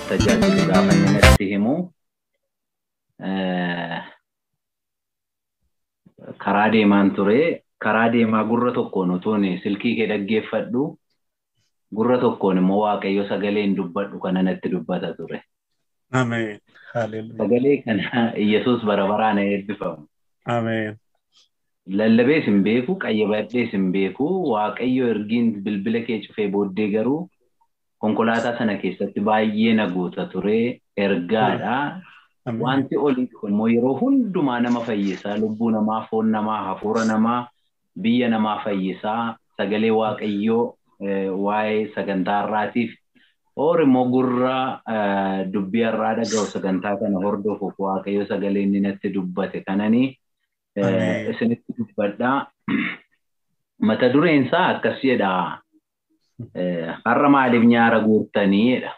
Tajaajila gaafa inni natti himu karaa deemaan ture. Karaa deemaa gurra tokkoon utuun silkii kee dhaggeeffadhu gurra tokkoon immoo Waaqayyo sagaleen dubbadhu kana natti dubbata ture. Ameen. Hallelujah. Sagalee kana Yesuus bara baraan eebbifamu. Ameen. Lallabees hin beeku, qayyabadhees hin beeku. Waaqayyo ergiin bilbila kee cufee booddee garuu konkolaataa sana keessatti baay'ee na guuta ture. Ergaadha. Wanti olii immoo yeroo hundumaa nama fayyisaa, lubbuu namaa, foon namaa, hafuura namaa, biyya namaa fayyisaa. Sagalee Waaqayyoo waa'ee sagantaa har'aatiif immoo gurra dubbii har'aa dhaga'u sagantaa kana hordofuuf Waaqayyo sagalee inni natti dubbate kananii isinitti dubbadhaa. Mata dureen isaa akkas jedha. Har'a maaliif nyaara guurtanii jedha.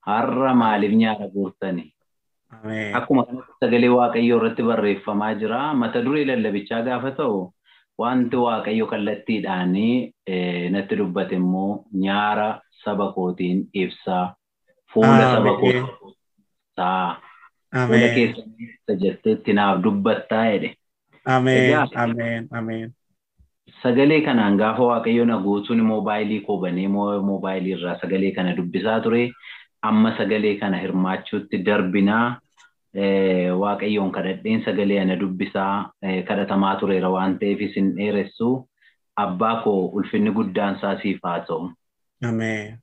Har'a maaliif nyaara guurtanii? Akkuma kanatti sagalee Waaqayyoo irratti barreeffamaa jira. Mata duree lallabichaa gaafa ta'u wanti Waaqayyo kallattiidhaan natti dubbate immoo nyaara saba kootiin ibsaa, fuula saba kootiin ibsaa, fuula keessa jetteetti naaf dubbattaa jedhe. Ameen. Sagalee kanaan gaafa Waaqayyo na guutuun moobaayilii koo banee moobaayilii irraa sagalee kana dubbisaa ture. Amma sagalee kana hirmaachuutti darbinaa Waaqayyoon kadhadheen sagalee ana dubbisaa kadhatamaa tureera waan ta'eef isin dheeressu. Abbaa koo ulfinni guddaan isaa siif haa ta'u. Ameen.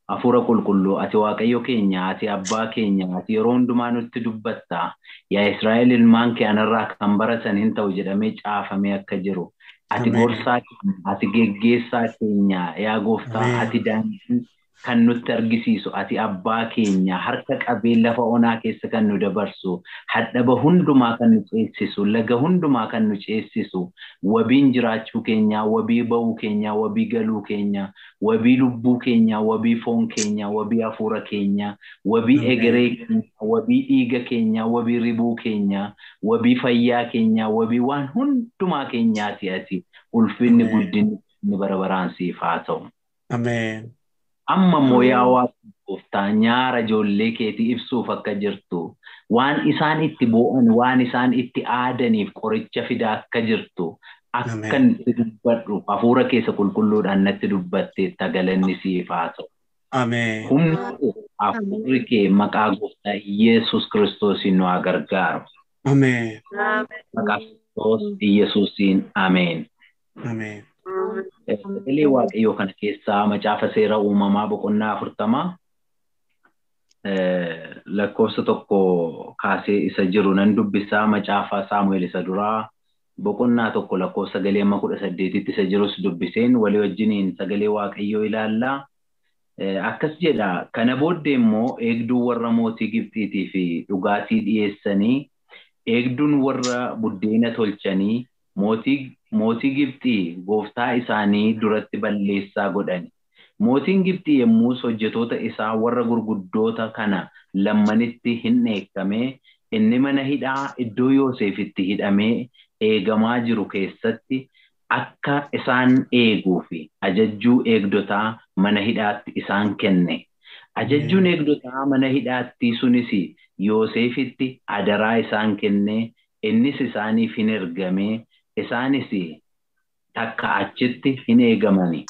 Hafuura qulqulluu ati Waaqayyo keenya, ati abbaa keenya, ati yeroo hundumaa nutti dubbatta. Yaa Israa'el ilmaan kee anarraa kan baratan hin ta'u jedhamee caafamee akka jiru. Ati gorsaa keenya, ati geggeessaa keenya, yaa gooftaa ati daandii kan nutti argisiisu, ati abbaa keenya, harka qabee lafa onaa keessa kan nu dabarsu, hadhaba hundumaa kan nu ceesisu, laga hundumaa kan nu ceesisu, wabiin jiraachuu keenya, wabii ba'uu keenya, wabii galuu keenya, wabii lubbuu keenya, wabii foon keenya, wabii hafuura keenya, wabii egeree keenya, wabii dhiiga keenya, wabii ribuu keenya, wabii fayyaa keenya, wabii waan hundumaa keenyaati ati. Ulfinni guddinni bara baraan siif haa ta'u. Ameen. Amma immoo yaa Waaqaa nyaara ijoollee keetii ibsuuf akka jirtu, waan isaan itti boo'an, waan isaan itti aadaniif qoricha fidaa akka jirtu, akka itti dubbadhu hafuura keessa qulqulluudhaan natti dubbattee galanni siif haa ta'u. Ameen. Humni hafuurri kee maqaa gooftaa Yesuus Kiristoosiin nu haa gargaaru. Ameen. Maqaa Kiristoos Yesuusiin ameen. Ameen. Sagalee Waaqayyoo kana keessaa macaafa seera uumamaa boqonnaa 40 lakkoofsa 1 kaasee isa jiru nan dubbisaa. Macaafa Saamu'eel isa duraa boqonnaa 1 lakkoofsa 18tti isa jirus dubbiseen walii wajjiniin sagalee Waaqayyoo ilaallaa. Akkas jedha. Kana booddee immoo eegduu warra mootii Gibxiitii fi dhugaatii dhiyeessanii, eegduun warra buddeena tolchanii mootii Gibxii gooftaa isaanii duratti balleessaa godhan. Mootiin Gibxii yemmus hojjetoota isaa warra gurguddoota kana lammanitti hin dheekkame. Inni mana hidhaa iddoo Yoosefitti hidhamee eegamaa jiru keessatti akka isaan eeguu fi ajajjuu eegdotaa mana hidhaatti isaan kenne. Ajajjuun eegdotaa mana hidhaatti sunis Yoosefitti adaraa isaan kenne. Innis isaaniif hin ergame. Isaanis takka achitti hin eegamani.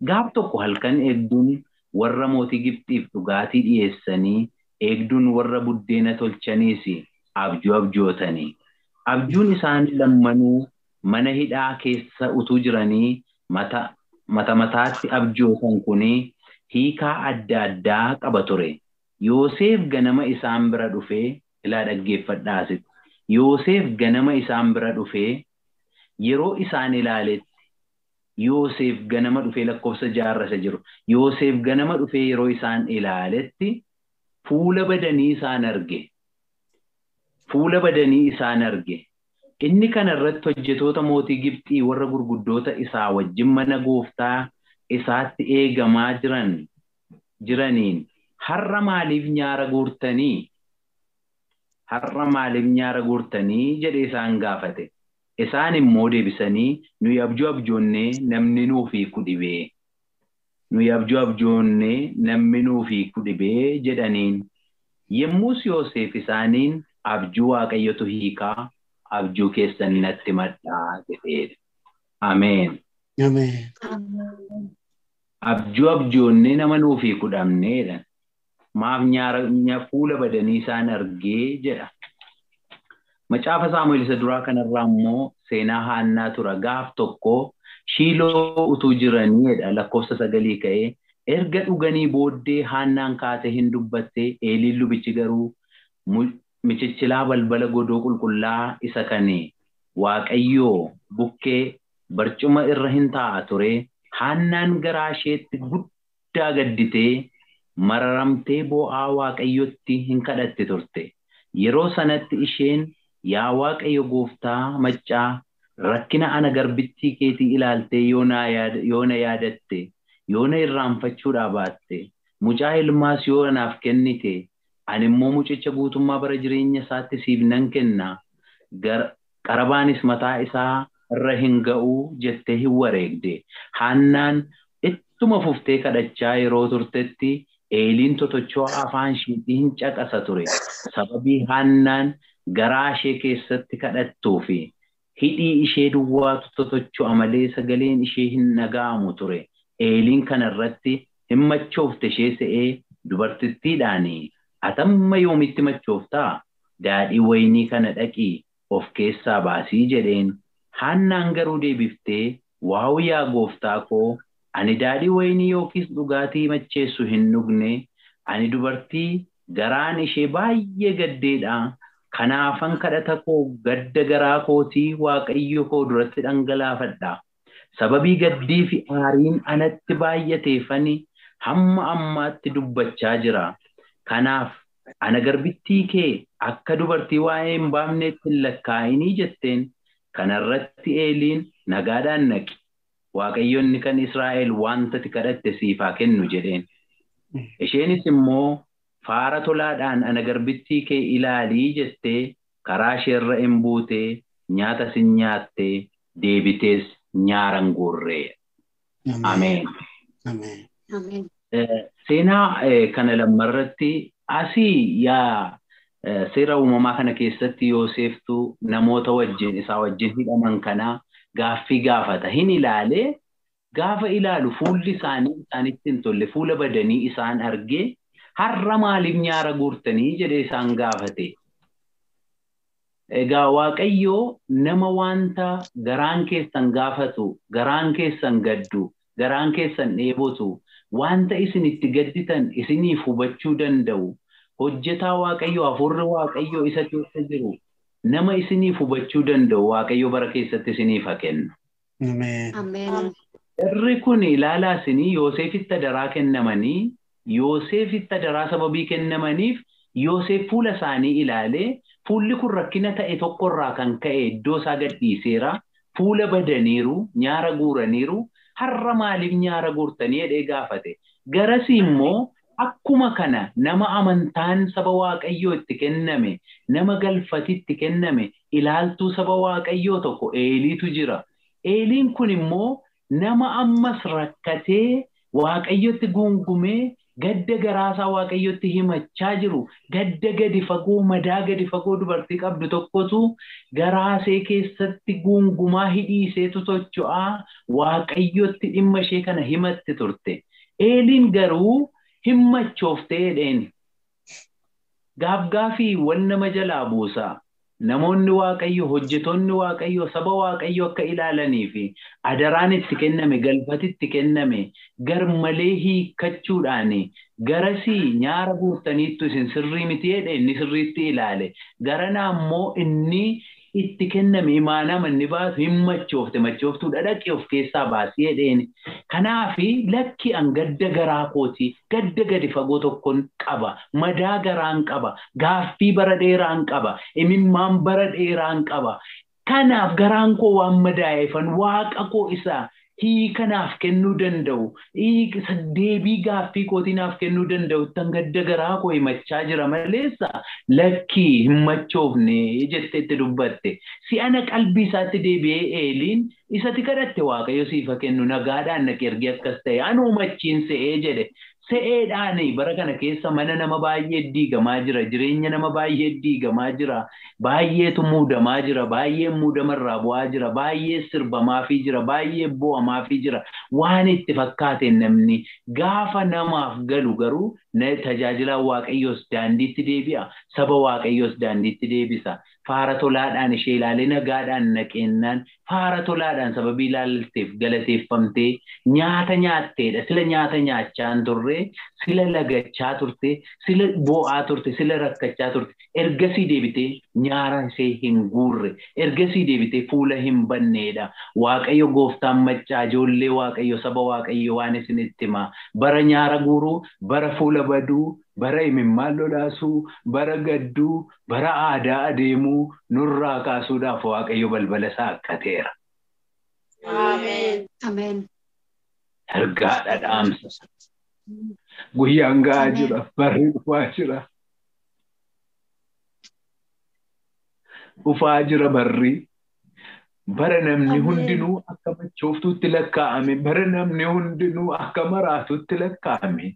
Gaaf tokko halkan eegduun warra mootii Gibxiif dhugaatii dhiyeessanii, eegduun warra buddeena tolchaniis abjuu abjootanii. Abjuun isaan lammanuu mana hidhaa keessa utuu jiranii mataatti abjootan kuni hiikaa adda addaa qaba ture. Yoosef ganama isaan bira dhufee, ilaa dhaggeeffadhaas. Yoosef ganama isaan bira dhufee yeroo isaan ilaaletti, Yoosef ganama dhufee lakkoofsa 6 irra jiru. Yoosef ganama dhufee yeroo isaan ilaaletti fuula badanii isaan arge. Fuula badanii isaan arge. Inni kana irratti hojjetoota mootii Gibxii warra gurguddoota isaa wajjin mana gooftaa isaatti eegamaa jiraniin, har'a maaliif nyaara guurtanii? Har'a maaliif nyaara guurtanii jedhee isaan gaafate. Isaan immoo deebisanii nuyi abjuu abjoonnee namni nuuf hiiku dhibee. Nuyi abjuu abjoonnee namni nuuf hiiku dhibee jedhaniin. Yemmus Yoosef isaaniin abjuu Waaqayyotu hiikaa abjuu keessan natti maddaa jedhee. Ameen. Ameen. Abjuu abjoonnee nama nuuf hiiku dhabneedha. Maaf nyaara fuula badanii isaan argee jedha. Macaafa Saamu'eel isa duraa kanarraa immoo seenaa Haannaa tura gaaf tokko Shiiloo utuu jiraniidha lakkoofsa 9 ka'ee erga dhuganii booddee Haannaan kaate hin dubbatte Eeliin lubichi garuu michichilaa balbala godoo qulqullaa isa kane Waaqayyoo bukkee barcuma irra hin taa'a ture. Haannaan garaa isheetti guddaa gadditee mararamtee boo'aa Waaqayyotti hin kadhatte turte. Yeroo sanatti isheen yaa Waaqayyo gooftaa maccaa rakkina ana garbittii keetii ilaaltee yoo na yaadatte yoo na irraanfachuudhaa baatte mucaa ilmaas yoo naaf kennite ani immoo mucicha guutummaa bara jireenya isaatti siif nan kenna qarabaanis mataa isaa irra hin ga'uu jettee hin wareegde. Haannaan ittuma fuftee kadhachaa yeroo turtetti Eeliin totochoo afaan isheetii hin caqasa ture. Sababii Haannaan garaa ishee keessatti kadhattuu fi hidhii ishee duwwaatu totocho'a malee sagaleen ishee hin dhaga'amu ture. Eeliin kanarratti hin machoofte ishee se'ee dubartittiidhaan atamma yoomitti machooftaa daadhii waynii kana dhaqii of keessaa baasii jedheen. Haannaan garuu deebiftee waaw yaa gooftaa koo ani daadhii waynii yookiis dhugaatii macheessu hin dhugne ani dubartii garaan ishee baay'ee gaddeedha. Kanaafan kadhata koo gadda garaa kootii Waaqayyo koo duratti dhangalaafadha. Sababii gaddii fi aariin anatti baay'ateefani hamma ammaatti dubbachaa jira. Kanaaf ana garbittii kee akka dubartii waa'ee hin baafneetti hin lakkaa'inii jetteen. Kanarratti Eeliin nagaadhaan naqi. Waaqayyoonni kan Israa'el wanta ati kadhatte siif haa kennu jedheen. Isheenis immoo faara tolaadhaan ana garbittii kee ilaalii jettee karaa isheerra hin buutee nyaata sin nyaattee deebitees nyaaran guurree. Ameen. Ameen. Seenaa kana lammarratti asii yaa seera uumamaa kana keessatti Yooseftu namoota wajjin isaa wajjin hidhaman kana gaaffii gaafata. Hin ilaalee gaafa ilaalu fuulli isaanitti hin tolle fuula badanii isaan argee har'a maaliif nyaara guurtanii jedhee isaan gaafate. Egaa Waaqayyoo nama wanta garaan keessan gaafatu, garaan keessan gaddu, garaan keessan dheebotu, wanta isin itti gadditan isiniif hubachuu danda'u. Hojjetaa Waaqayyoo hafuurri Waaqayyoo isa keessa jiru nama isiniif hubachuu danda'u Waaqayyoo bara keessatti isiniif haa kennu. Ameen. Irri kun ilaalaa isinii Yoosefitti adaraa kennamanii Yoosefitti adaraa sababii kennamaniif Yoosef fuula isaanii ilaalee fuulli kun rakkina ta'e tokkorraa kan ka'e iddoo isaa gadhiiseera. Fuula badaniiru, nyaara guuraniiru, har'a maaliif nyaara guurtanii jedhee gaafate. Garasii immoo akkuma kana nama amantaan saba Waaqayyoo itti kenname, nama galfatitti kenname, ilaaltuu saba Waaqayyoo tokko Eeliitu jira. Eeliin kun immoo nama ammas rakkatee Waaqayyotti guungumee gadda garaasaa Waaqayyotti himachaa jiru, gadda gadi fagoo, madaa gadi fagoo dubartii qabdu tokkotu garaasee keessatti guungumaa hidhiiseetu tocho'aa Waaqayyotti dhimma ishee kana himatti turte. Eeliin garuu himmachooftee jedheen. Gaafgaafii wal nama jalaa buusaa. Namoonni Waaqayyo, hojjetoonni Waaqayyo, saba Waaqayyo akka ilaalanii fi adaraan itti kenname, galfati itti kenname, gar malee hiikkachuudhaan garasii nyaara guurtaniittu isin sirrii miti jedhe inni sirriitti ilaale. Garanaa immoo inni itti kenname imaanama inni baatu himmachoofte, machooftuu dhadhaqee of keessaa baasii jedheen. Kanaafi lakki an gadda garaa kooti, gadda gadi fagoo tokkon qaba, madaa garaan qaba, gaaffii bara dheeraan qaba, imimmaan bara dheeraan qaba. Kanaaf garaan koo waan madaa'eefan Waaqa koo isa hiikanaaf kennuu danda'u deebii gaaffii kootiinaaf kennuu danda'u tangadda garaa koo himachaa jira maleessa lakkii himmachoofne jettee itti dubbatte si ana qalbii isaatti deebi'ee eeliin isatti kadhatte waaqayyo siifa kennu nagaadhaan naqi ergi akkas ta'e anu machiin se'ee jedhe se'eedhaani bara kana keessa mana nama baay'ee diigamaa jira jireenya nama baay'ee diigamaa jira baay'eetu muudamaa jira baay'ee muudamarraa bu'aa jira baay'ee sirbamaafii jira baay'ee bo'amaafii jira waan itti fakkaateen namni gaafa namaaf galu garuu tajaajila waaqayyoos daandiitti deebi'a saba waaqayyoos daandiitti deebisa faara tolaadhaan ishee ilaalee nagaadhaan naqeennaan faara tolaadhaan sababii ilaalteef galateeffamtee nyaata nyaatteedha sila nyaata nyaachaan turre sila lagachaa turte sila bo'aa turte sila rakkachaa turte ergasii deebitee nyaara ishee hin guurre ergasii deebitee fuula hin banneedha waaqayyo gooftaan maccaa ijoollee waaqayyo saba waaqayyo waan isinitti himaa bara nyaara guuruu bara fuula baduu bara imimmaan lolaasuu bara gadduu bara aadaa adeemuu nurraa kaasuudhaaf waaqayyo balbala isaa akkateera. Ameen. Ameen. Ergaadha dhaamsa. Guyyaan ga'aa jira barri dhufaa jira. Dhufaa jira barri. Bara namni hundinuu akka machooftuutti lakkaa'ame bara namni hundinuu akka maraatuutti lakkaa'ame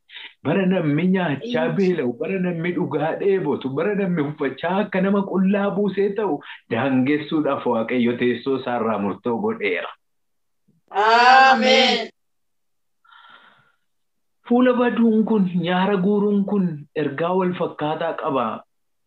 bara namni nyaachaa beela'u bara namni dhugaa dheebotu bara namni uffachaa akka nama qullaa buusee ta'u daangessuudhaaf waaqayyo teessoo isaarraa murtoo godheera. Ameen. Fuula baduun kun nyaara guuruun kun ergaa wal fakkaataa qaba.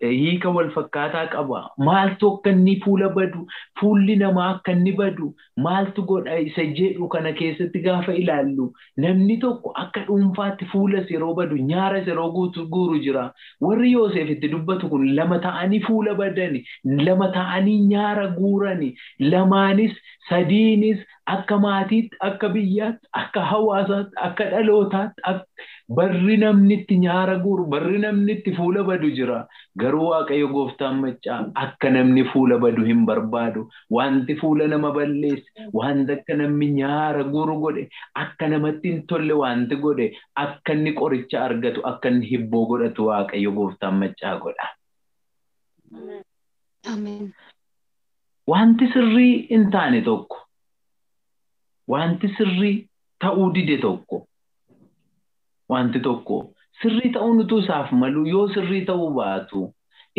Hiika wal fakkaataa qaba maaltu akka inni fuula badu fuulli namaa akka inni badu maaltu godha isa jedhu kana keessatti gaafa ilaallu namni tokko akka dhuunfaatti fuula yeroo badu nyaara yeroo guuru jira warri Yoosef itti dubbatu kun lama ta'anii fuula badani lama ta'anii nyaara guurani lamaanis sadiinis akka maatiitti akka biyyaatti akka hawaasaatti akka dhalootaatti barri namni itti nyaara guuru barri namni itti fuula badu jira garuu waaqayyo gooftaan maccaa akka namni fuula badu hin barbaadu wanti fuula nama balleesse wanti akka namni nyaara guuru godhe akka namatti hin tolle wanti godhe akka inni qoricha argatu akka inni hibboo godhatu waaqayyo gooftaan maccaa godha. Ameen. Wanti sirrii hin taane tokko wanti sirrii ta'uu dide tokko wanti tokko sirrii ta'uun utuu isaaf malu yoo sirrii ta'uu baatu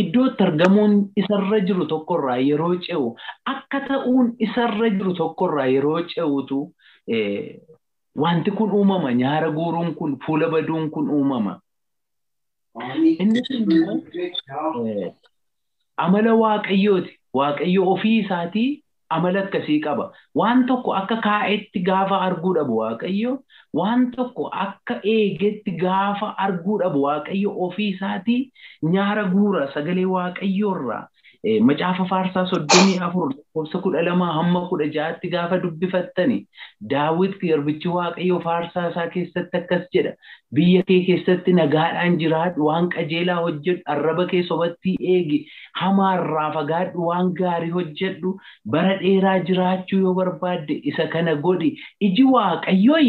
iddootti argamuun isarra jiru tokkorraa yeroo ce'u akka ta'uun isarra jiru tokkorraa yeroo ce'utu wanti kun uumama nyaara guuruun kun fuula baduun kun uumama. Inni amala waaqayyooti waaqayyo ofii isaatii amala akkasii qaba waan tokko akka kaa'etti gaafa arguu dhabu waaqayyo waan tokko akka eegetti gaafa arguu dhabu waaqayyo ofii isaatii nyaara guura sagalee waaqayyoorraa macaafa faarsaa 34 lakkoofsa 12 hamma 16tti gaafa dubbifattani Daawit garbichi waaqayyo faarsaa isaa keessatti akkas jedha biyya kee keessatti nagaadhaan jiraadhu waan qajeelaa hojjedhu arraba kee sobatti eegi hamaarraa fagaadhu waan gaarii hojjedhu bara dheeraa jiraachuu yoo barbaadde isa kana godhi iji waaqayyoo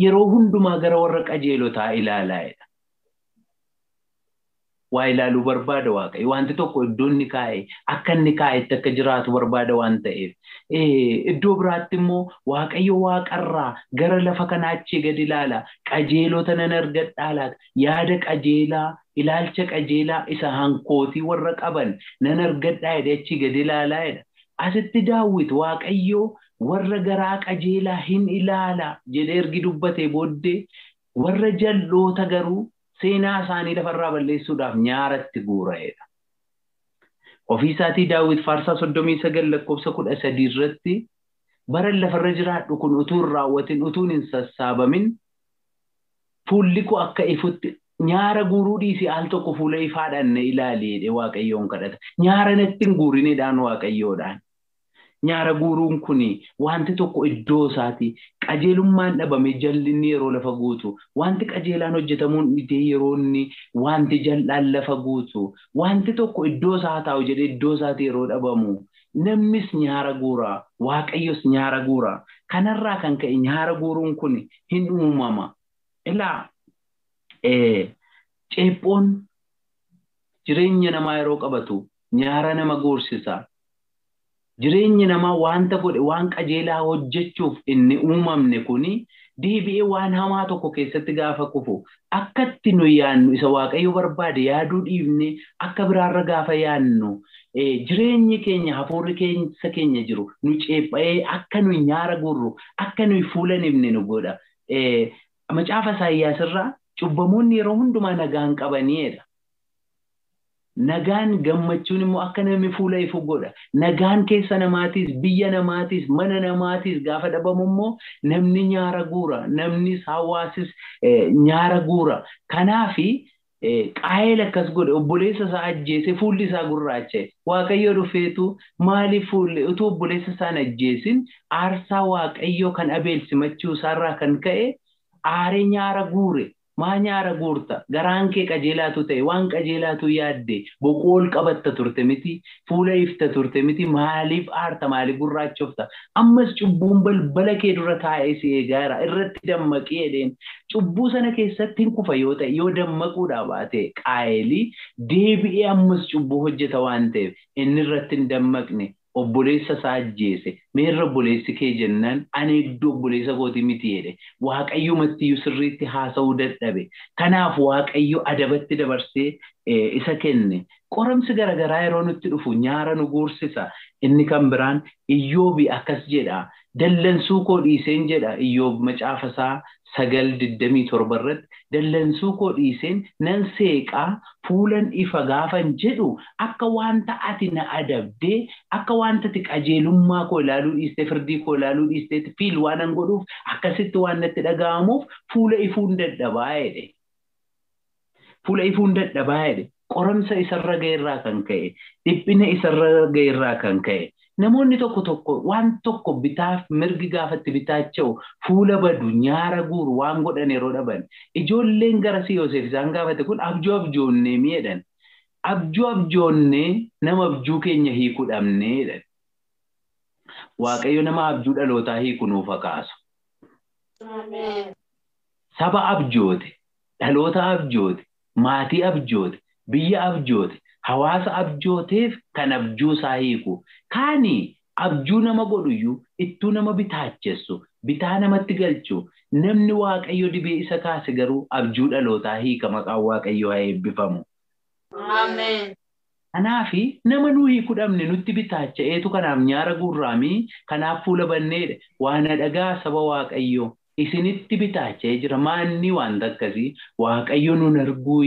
yeroo hundumaa gara warra qajeelotaa ilaalaa jedha. Waa ilaaluu barbaada waaqayyo wanti tokko iddoo inni kaa'e akka inni kaa'etti akka jiraatu barbaada waan ta'eef iddoo biraatti immoo waaqayyo waaqarraa gara lafa kanaachii gad ilaala qajeelota nan argadhaa laata yaada qajeelaa ilaalcha qajeelaa isa hankootii warra qaban nan argadhaa jedhee achii gad ilaalaa jedha asitti Daawit waaqayyo warra garaa qajeelaa hin ilaala jedhee ergi dubbatee booddee warra jalloota garuu seenaa isaanii lafarraa balleessuudhaaf nyaaratti guura'edha. Ofii isaatii Daawit faarsaa 39 lakkoofsa 13 irratti bara lafarra jiraadhu kun utuu hin raawwatin utuu hin sassaabamin fuulli koo akka ifutti nyaara guuruu dhiisii al tokko fuula ifaadhaan na ilaali jedhee waaqayyoon kadhata. Nyaara natti hin guurineedhaan waaqayyoodhaan. Nyaara guuruun kuni wanti tokko iddoo isaati qajeelummaan dhabame jallinni yeroo lafa guutu wanti qajeelaan hojjetamuun dhidee yeroo inni wanti jal'aan lafa guutu wanti tokko iddoo isaa taa'u jedhee iddoo isaati yeroo dhabamu namnis nyaara guura waaqayyos nyaara guura Kanarraa kan ka'e nyaara guuruun kun hin uumama. Ilaa ceephoon jireenya namaa yeroo qabatu nyaara nama guursisa. Jireenya namaa wanta godhe waan qajeelaa hojjechuuf inni uumamne kuni deebi'ee waan hamaa tokko keessatti gaafa kufu akkatti nu yaannu isa Waaqayyo barbaade yaaduu dhiifne akka biraarra gaafa yaannu jireenyi keenya hafuurri keenya jiru nu ceepha'ee akka nu nyaara guurru akka nu fuulanifne nu godha. Macaafa Isaayyaas irraa cubbamoonni yeroo hundumaa nagaan qabaniidha. Nagaan gammachuun immoo akka namni fuula ifu godha. Nagaan keessa namaatis, biyya namaatis, mana namaatis gaafa dhabamu immoo namni nyaara guura, namnis hawaasis nyaara guura. Kanaafi Qaayeel akkas godhe obboleessa isaa ajjeese fuulli isaa gurraache. Waaqayyo dhufeetu maaliif fuulli utuu obboleessa isaa ajjeesin aarsaa Waaqayyo kan Abeel simachuu isaarraa kan ka'e aaree nyaara guure. Maa nyaara guurta garaan kee qajeelaatu ta'e waan qajeelaatu yaadde boqool qabatta turte miti fuula ifta turte miti maaliif aarta maaliif gurraachofta ammas cubbuun balbala kee dura taa'ee si eegaara irratti dammaqee jedheen cubbuu sana keessatti hin kufa yoo ta'e yoo dammaquudha baate Qaayeel deebi'ee ammas cubbuu hojjeta waan ta'eef inni irratti hin dammaqne obboleessa isaa ajjeese meerra obboleessi kee jennaan ani iddoo obboleessa kooti miti jedhe Waaqayyo mattiyyuu sirriitti haasa'uu dadhabe. Kanaaf Waaqayyo adabatti dabarsee isa kenne. Qoramsi garagaraa yeroo nutti dhufu nyaara nu guursisa. Inni kan biraan Iyyoobi akkas jedha dallansuu koo dhiiseen jedha Iyyoob macaafa isaa 9:27 irratti dallansuu koo dhiiseen nan seeqaa fuulan ifa gaafan jedhu akka wanta ati na adabdee akka wanta ati qajeelummaa koo ilaaluu dhiistee firdii koo ilaaluu dhiistee fiil waan an godhuuf akkasitti waan natti dhaga'amuuf fuula ifuun dadhabaa jedhe. Fuula ifuun dadhabaa jedhe. Qoramsa isarra ga'eerraa kan ka'e dhiphina isarra ga'eerraa kan ka'e namoonni tokko waan tokko bitaaf mirgi gaafatti bitaacha'u fuula badu nyaara guuru waan godhan yeroo dhaban ijoolleen gara Yoosef isaan gaafate kun abjoonnee miidhan abjoonnee nama abjuu keenya hiikuu dhabnee jedhan. Waaqayyo nama abjuu dhalootaa hiikuu nuuf kaasu. Saba abjoote dhaloota abjoote maatii abjoote biyya abjoote hawaasa abjooteef kan abjuu isaa hiiku. Kaani abjuu nama godhuyyuu ittuu nama bitaachessu bitaa namatti galchu namni Waaqayyo dibee isa kaase garuu abjuu dhalootaa hiika maqaan Waaqayyo haa eebbifamu. Ameen. Kanaafi nama nu hiikuu dhabne nutti bitaacha'eetu kanaaf nyaara guurraamii kanaaf fuula banneedha waan dhagaa saba Waaqayyo. Isinitti bitaachee jira maanni waan akkasii Waaqayyo nu arguu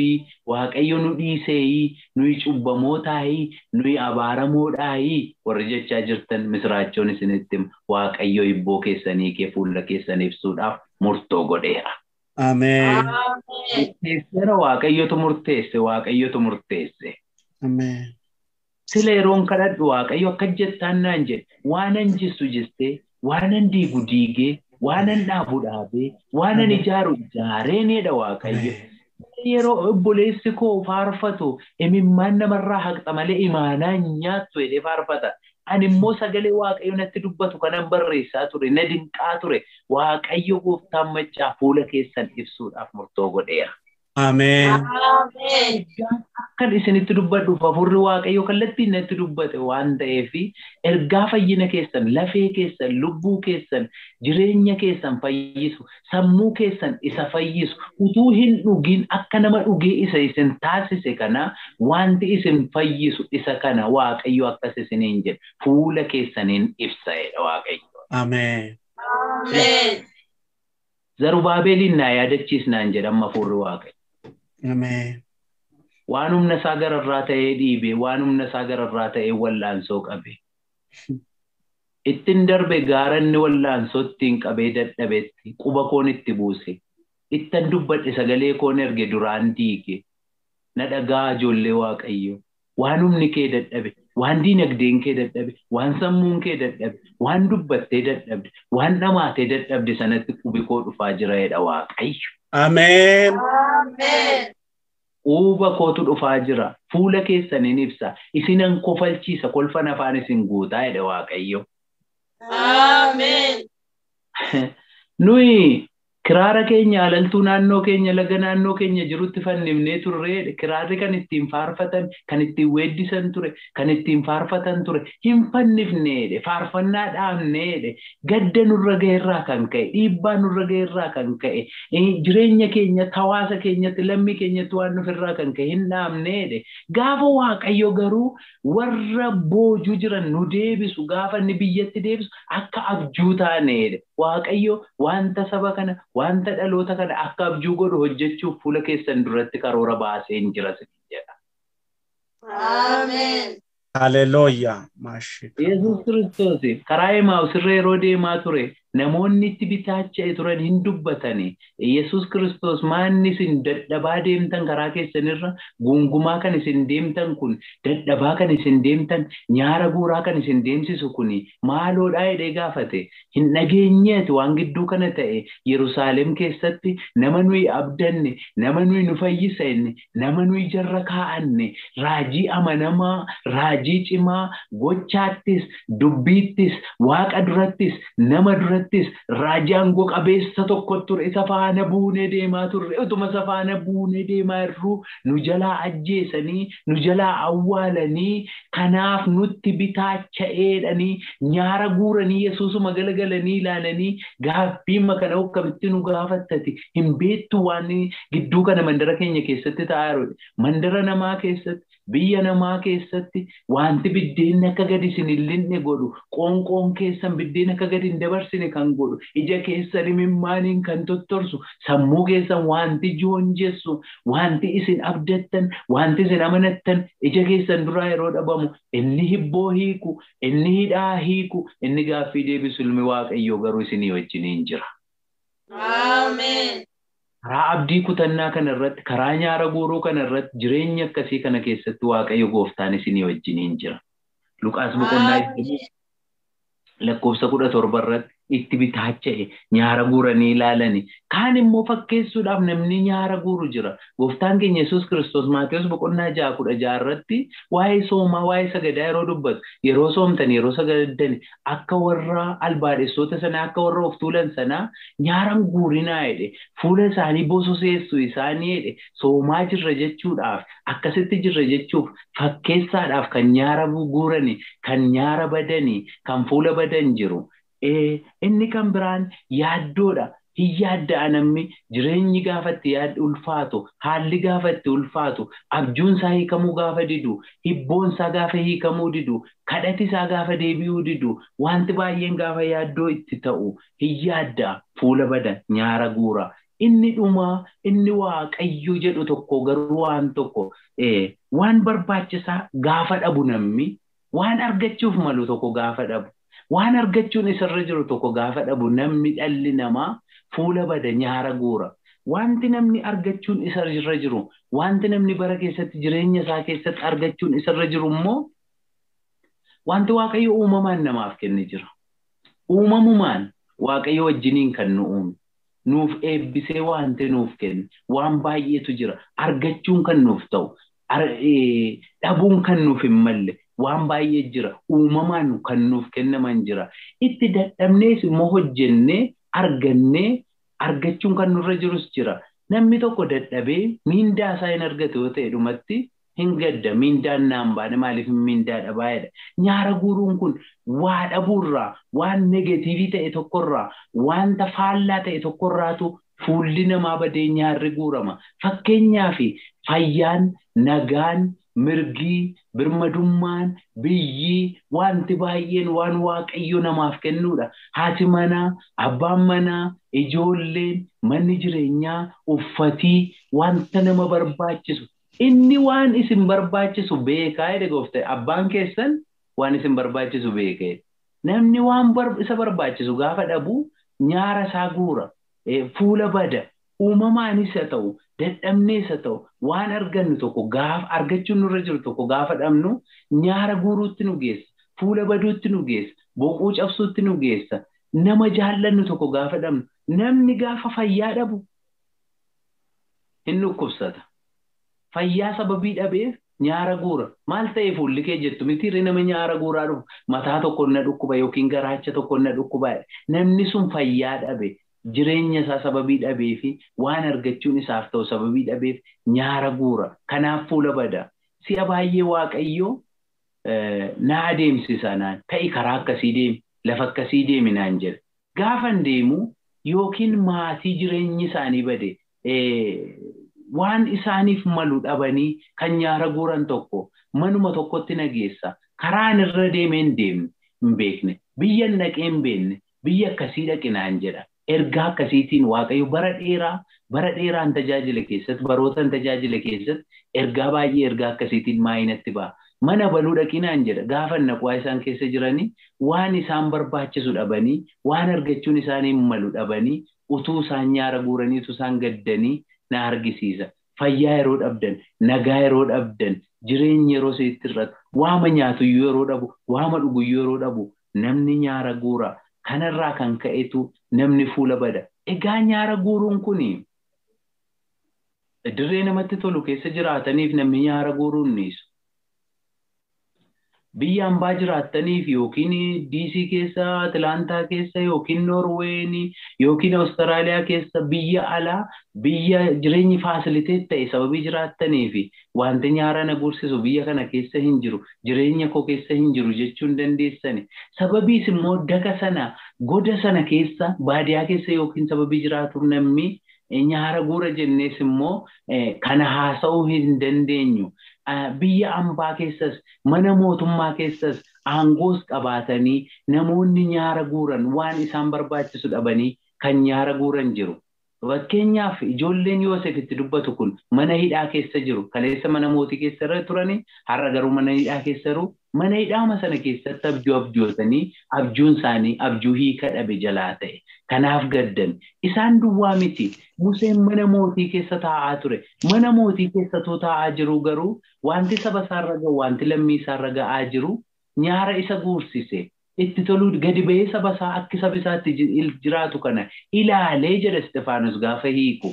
Waaqayyo nu dhiisee nuyi cubbamootaayi nuyi abaaramoodhaayi warri jechaa jirtan misraachoon isinitti Waaqayyo hibboo keessanii kee fuula keessan ibsuudhaaf murtoo godheera. Ameen. Murteesseera Waaqayyotu murteesse. Ameen. Sila yeroon kadhadhu Waaqayyo akka jettaan naan jedhe waanan jistu jistee waanan diigu diigee waanan dhaabu dhaabee waanan ijaaru ijaareenedha Waaqayyo. Yeroo obboleessi koo faarfatu imimmaan namarraa haqxa malee imaanaan nyaattu jedhee faarfata. Ani immoo sagalee Waaqayyo natti dubbatu kanan barreessaa ture na dinqaa ture Waaqayyo gooftaan maccaa fuula keessan ibsuudhaaf murtoo godheera. Ameen. Ameen. Kan isinitti dubbadhuuf hafuurri Waaqayyo kallattiin natti dubbate waan ta'eef ergaa fayyina keessan lafee keessan lubbuu keessan jireenya keessan fayyisu sammuu keessan isa fayyisu utuu hin dhugin akka nama dhugee isa isin taasise kana wanti isin fayyisu isa kana Waaqayyo akkas isiniin jedhe fuula keessaniin ibsaedha Waaqayyo. Ameen. Ameen. Zarubaabeliin naa yaadachiisnaan jedhama hafuurri Waaqayyo. Ameen. Waan humna isaa gararraa ta'ee dhiibee waan humna isaa gararraa ta'ee wallaansoo qabe. Ittiin darbe gaaranni wallaansoo ittiin qabee dadhabetti quba koon itti buuse. Ittan dubbadhe sagalee koon erge duraan diige. Na dhagaa ijoollee Waaqayyo. Waan humni kee dadhabe, waan diinagdeen kee dadhabe, waan sammuun kee dadhabe, waan dubbattee dadhabde, waan dhamaatee dadhabde sanatti qubi koo dhufaa jira jedha Waaqayyo. Ameen. Ameen. Quba kootu dhufaa jira. Fuula keessaniin ibsa. Isinan kofalchiisa kolfan afaan isin guutaa jedha Waaqayyo. Ameen. Nui kiraara keenya alaltuu naannoo keenya laga naannoo keenya jirutti fannifnee turre kiraarri kan ittiin faarfatan kan ittiin weeddisan ture kan ittiin faarfatan ture hin fannifneedhe faarfannaa dhaabneedhe gadda nurra ga'eerraa kan ka'e dhiibbaa nurra ga'eerraa kan ka'e jireenya keenya hawaasa keenyatti lammii keenyatti waan nufirraa kan ka'e hin dhaabneedhe gaafa waaqayyo garuu warra boojuu jiran nu deebisu gaafa inni biyyatti deebisu akka abjuu taaneedhe waaqayyo wanta saba kana wanta dhaloota kana akka abjuu godhu hojjechuuf fuula keessan duratti karoora baasee hin jira jedha. Amen. Hallelujah. Mashika. Yesus Kiristoos karaa Emaa'us irra yeroo deemaa ture namoonni itti bitaacha'e turan hin dubbatani. Yesus Kiristoos maanni isin dadhabaa deemtan karaa keessanirra gungumaa kan isin deemtan kun dadhabaa kan isin deemtan nyaara guuraa kan isin deemsisu kuni maaloodhaa jedhee gaafate. Hin dhageenyeeti waan gidduu kana ta'e Yerusaalem keessatti nama nuyi abdanne nama nuyi nu fayyisenne nama nuyi jarra kaa'anne raajii amanamaa raajii cimaa gochaattis dubbiittis waaqa durattis nama durattis raajaan qabeessa tokko ture isa faana buunee deemaa turre utuma isa faana buunee deemaa irru nu jalaa ajjeesanii nu jalaa awwaalanii kanaaf nutti bitaacha'eedhanii nyaara guuranii Yesuusuma galagalanii ilaalanii gaaffii makana akkamitti nu gaafattati hin beektu waan gidduu kana mandara keenya keessatti ta'aa jiru mandara namaa keessatti biyya namaa keessatti wanti biddeen akka gadi isin illinne godhu qoonqoon keessan biddeen akka gadi hin dabarsine kan godhu ija keessan imimmaaniin kan tottorsu sammuu keessan wanti joonjessu wanti isin abdattan wanti isin amanattan ija keessan duraa yeroo dhabamu inni hibboo hiiku inni hidhaa hiiku inni gaaffii deebisu ilmi waaqayyoo garuu isinii wajjiniin jira. Amen. Karaa abdii kutannaa kana irratti karaa nyaara guuruu kana irratti jireenya akkasii kana keessatti waaqayyo gooftaan isinii wajjiniin jira. Luqaas boqonnaa lakkoofsa 17 irratti itti bitaacha'e nyaara guuranii ilaalani kaan immoo fakkeessuudhaaf namni nyaara guuru jira. Gooftaan keenya Yesuus Kiristoos Maatewos boqonnaa 6:16 irratti waa'ee soomaa waa'ee sagadaa yeroo dubbatu yeroo soomtan yeroo sagaddan akka warra albaadhessoota sanaa akka warra of tuulan sanaa nyaaran guurinaa jedhe fuula isaanii bososeessu isaanii jedhe soomaa jirra jechuudhaaf akkasitti jirra jechuuf fakkeessaadhaaf kan nyaara guurani kan nyaara badani kan fuula badan jiru. Inni kan biraan yaaddoodha. Hin yaadda'a namni jireenyi gaafatti yaaddu ulfaatu haalli gaafatti ulfaatu abjuun isaa hiikamuu gaafa didu hibboon isaa gaafa hiikamuu didu kadhati isaa gaafa deebi'uu didu wanti baay'een gaafa yaaddoo itti ta'u hin yaadda'a fuula badan nyaara guura. Inni dhumaa inni waaqayyo jedhu tokko garuu waan tokko waan barbaachisaa gaafa dhabu namni waan argachuuf malu tokko gaafa dhabu. Waan argachuun isarra jiru tokko gaafa dhabu namni dhalli namaa fuula bada nyaara guura. Wanti namni argachuun isarra jiru, wanti namni bara keessatti jireenya isaa keessatti argachuun isarra jiru immoo wanti waaqayyo uumamaan namaaf kenne jira. Uumamumaan waaqayyo wajjiniin kan nu uume. Nuuf eebbisee wanti nuuf kenne waan baay'eetu jira. Argachuun kan nuuf ta'u, dhabuun kan nuuf hin malle. Waan baay'ee jira uumamaan kan nuuf kennaman jira itti dadhabnees immoo hojjennee argannee argachuun kan nurra jirus jira namni tokko dadhabee miindaa isaa hin argate yoo ta'e dhumatti hin gadda miindaan naan baane maaliif miindaa dhabaayedha nyaara guuruun kun waa dhabuurraa waan negatiivii ta'e tokkorraa wanta faallaa ta'e tokkorraatu fuulli namaa badee nyaarri guurama fakkeenyaaf fayyaan nagaan mirgii birmadummaan biyyi wanti baay'een waan waaqayyo namaaf kennuudha haati manaa abbaan manaa ijoolleen manni jireenyaa uffatii wanta nama barbaachisu inni waan isin barbaachisu beekaa jedhe gooftaa abbaan keessan waan isin barbaachisu beekee namni waan isa barbaachisu gaafa dhabu nyaara isaa guura fuula bada uumamaanis haa ta'u dadhabnees haa ta'u waan argannu tokko gaafa argachuun nurra jiru tokko gaafa dhabnu nyaara guuruutti nu geessa fuula baduutti nu geessa boquu cabsuutti nu geessa nama jaallannu tokko gaafa dhabnu namni gaafa fayyaa dhabu hin dhukkubsata fayyaa sababii dhabeef nyaara guura maal ta'e fuulli kee jettu miti nama nyaara guuraa dhufu mataa tokko na dhukkuba yookiin garaacha tokko na dhukkuba namni sun fayyaa dhabe jireenya isaa sababii dhabee fi waan argachuun isaaf ta'u sababii dhabeef nyaara guura kanaaf fuula bada si'a baay'ee waaqayyo na adeemsisa naan ka'i karaa akkasii deemi lafa akkasii deemi naan jedha gaafan deemu yookiin maatii jireenyi isaanii bade waan isaaniif malu dhabanii kan nyaara guuran tokko manuma tokkotti nageessa karaan irra deemeen hin beekne biyya naqee hin beekne biyya akkasii dhaqinaan jedha ergaa akkasiitiin waaqayyo bara dheeraan tajaajila keessatti barootaan tajaajila keessatti ergaa baay'ee ergaa akkasiitiin maayinatti ba'a mana baluu dhaqinaan jedha gaafa naqwaa isaan keessa jiranii waan isaan barbaachisu dhabanii waan argachuun isaanii malu dhabanii utuu isaan nyaara guuranii utuu isaan gaddanii na argisiisa fayyaa yeroo dhabdan nagaa yeroo dhabdan jireenya yeroo sitti irratti waama nyaatu yeroo dhabu waama dhugu yeroo dhabu namni nyaara guura kanarraa kan ka'etu namni fuula bada egaa nyaara guuruun kuni dirree namatti tolu keessa jiraataniif namni nyaara guuruun niisu biyya hambaa jiraataniif yookiin DC keessa Atlantaa keessa yookiin Norween yookiin Austraaliyaa keessa biyya alaa biyya jireenyi faasiliteet ta'e sababii jiraataniif wanti nyaara na guursisu biyya kana keessa hin jiru jireenya koo keessa hin jiru jechuun dandeessani sababiis immoo daga sana goda sana keessa baadiyaa keessa yookiin sababii jiraatuuf namni nyaara guura jennees immoo kana haasa'uu hin dandeenyu biyya hambaa keessas mana mootummaa keessas aangoos qabaatanii namoonni nyaara guuran waan isaan barbaachisu dhabanii kan nyaara guuran jiru fakkeenyaaf ijoolleen Yoosef itti dubbatu kun mana hidhaa keessa jiru kaleessa mana mootii keessa turanii har'a garuu mana hidhaa keessa jiru mana hidhaama sana keessatti abjootanii abjuun isaanii abjuu hiika dhabe jalaa ta'e kanaaf gaddan isaan duwwaa miti Museen mana mootii keessa taa'aa ture mana mootii keessa taa'aa jiru garuu wanti saba isaarra ga'u wanti lammii isaarra ga'aa jiru nyaara isa guursise itti toluu gadi ba'ee saba isaa akka saba isaatti jiraatu kana ilaalee jedha Isxifaanos gaafa hiiku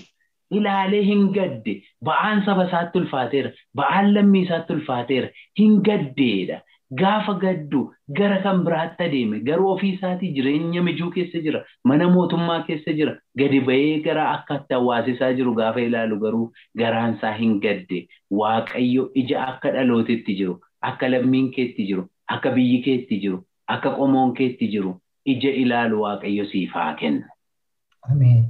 ilaalee hin gadde ba'aan saba isaatti ulfaateera ba'aan lammii isaatti ulfaateera hin gaddeedha gaafa gaddu gara kan biraatti adeeme garuu ofii isaatii jireenya mijuu keessa jira mana mootummaa keessa jira gadi ba'ee gara akka hawaasisaa jiru gaafa ilaalu garuu garaan isaa hin gadde waaqayyo ija akka dhalootetti jiru akka lammiin keetti jiru akka biyyi keetti jiru akka qomoon keetti jiru ija ilaalu waaqayyo siif haa kenna. Ameen.